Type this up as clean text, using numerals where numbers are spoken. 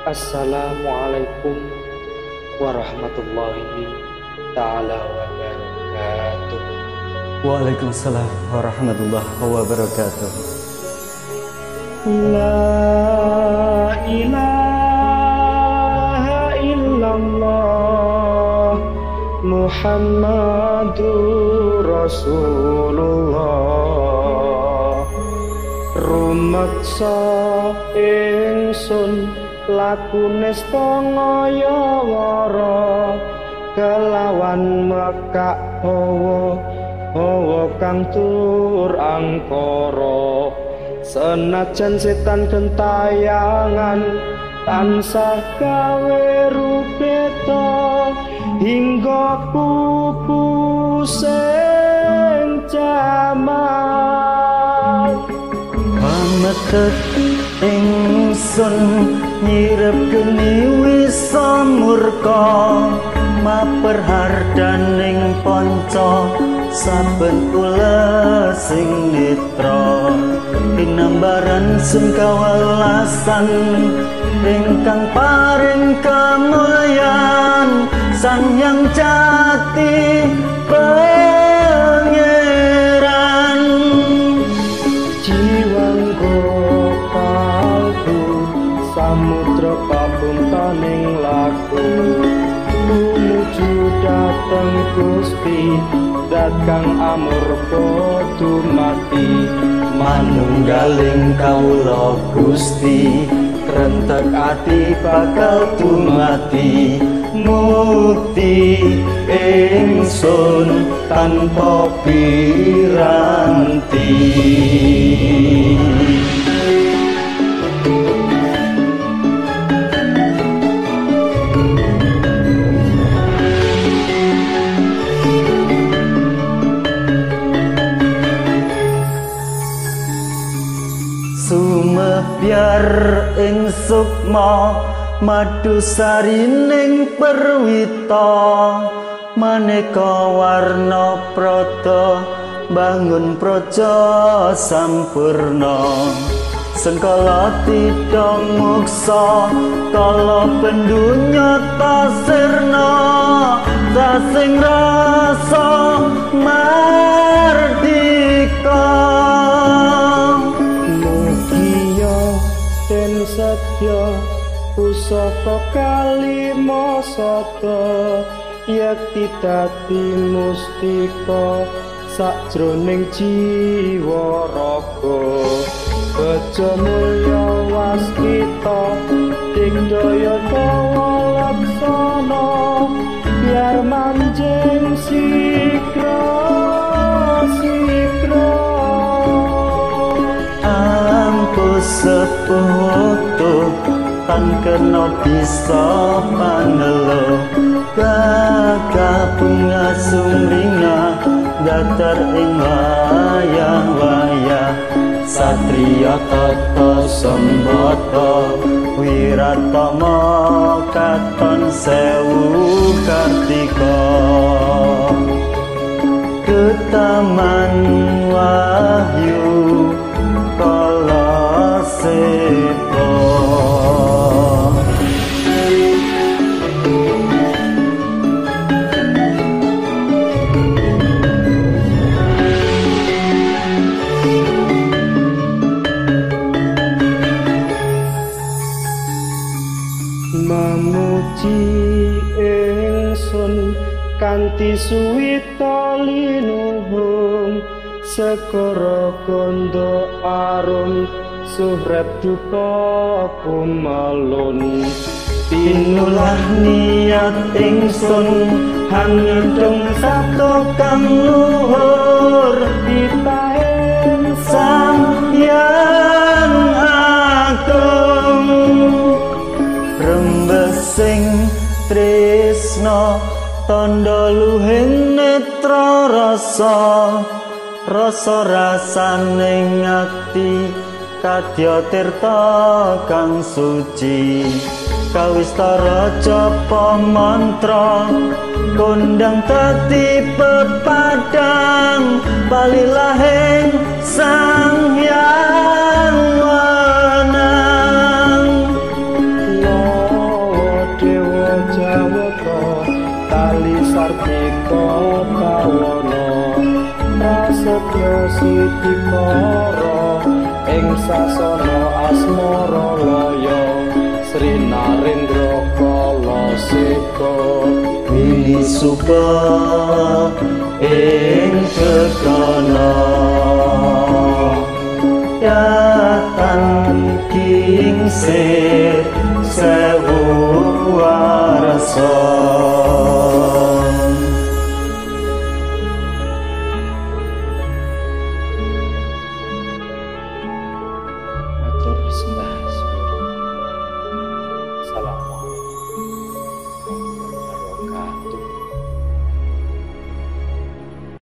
Assalamualaikum warahmatullahi ta'ala wabarakatuh. Waalaikumsalam warahmatullahi wabarakatuh. La ilaha illallah Muhammadur Rasulullah. Rumaksa ingsun lakune stangaya wara kelawan mekak hawa kang tur angkara. Senajan setan gentayangan tansah gawe rupeta hingga kuku sing jamal. Pametet ingsun nyirep geni wisa murka maper hardaning panca saben kula sing netra tinambaran sun kawelasan ingkang paring kamulyan sang yang jati pangeran. Jiwanggo kalbu samudra pabuntaning laku tumuju dateng Gusti dat kang amurka dumati. Manunggaling kawula Gusti krentek ati bakal dumati mukti ingsun tanpa piranti. Sumebyar ing sukma madu sarining perwita maneka warna prata bangun praja sampurna. Sengkala tidak muksa kala pendunya tasirna tasing rasa mardika. Den satya pusaka kalima sata yakti dadi mustika sajroning jiwa raga. Beja mulya waskita digdaya kawalaksana biar manjing sikra sikra. Sepuh tan kena bisa panelo gagah bunga sumringah datar ing wayah-wayah satriya tata sembata wiratama katon sewu kartika ketaman wahyu kala sepo. Mamuji ingsun kanthi suwita linuhung segara gondo arum suhrep duka kumalun. Pinulah niat ingsun hangedung sato kang luhur ditahen sang yang agung rembesing tresna tandha luhing netra rasa rasa rasaning ati kadya tirta kang suci kawistara japa mantra kondang dadi pepadang balilahing sang yang menang. dikara ing sasana asmara laya Sri Narendra Kala Seka Wili suba ing gegana Yatan king se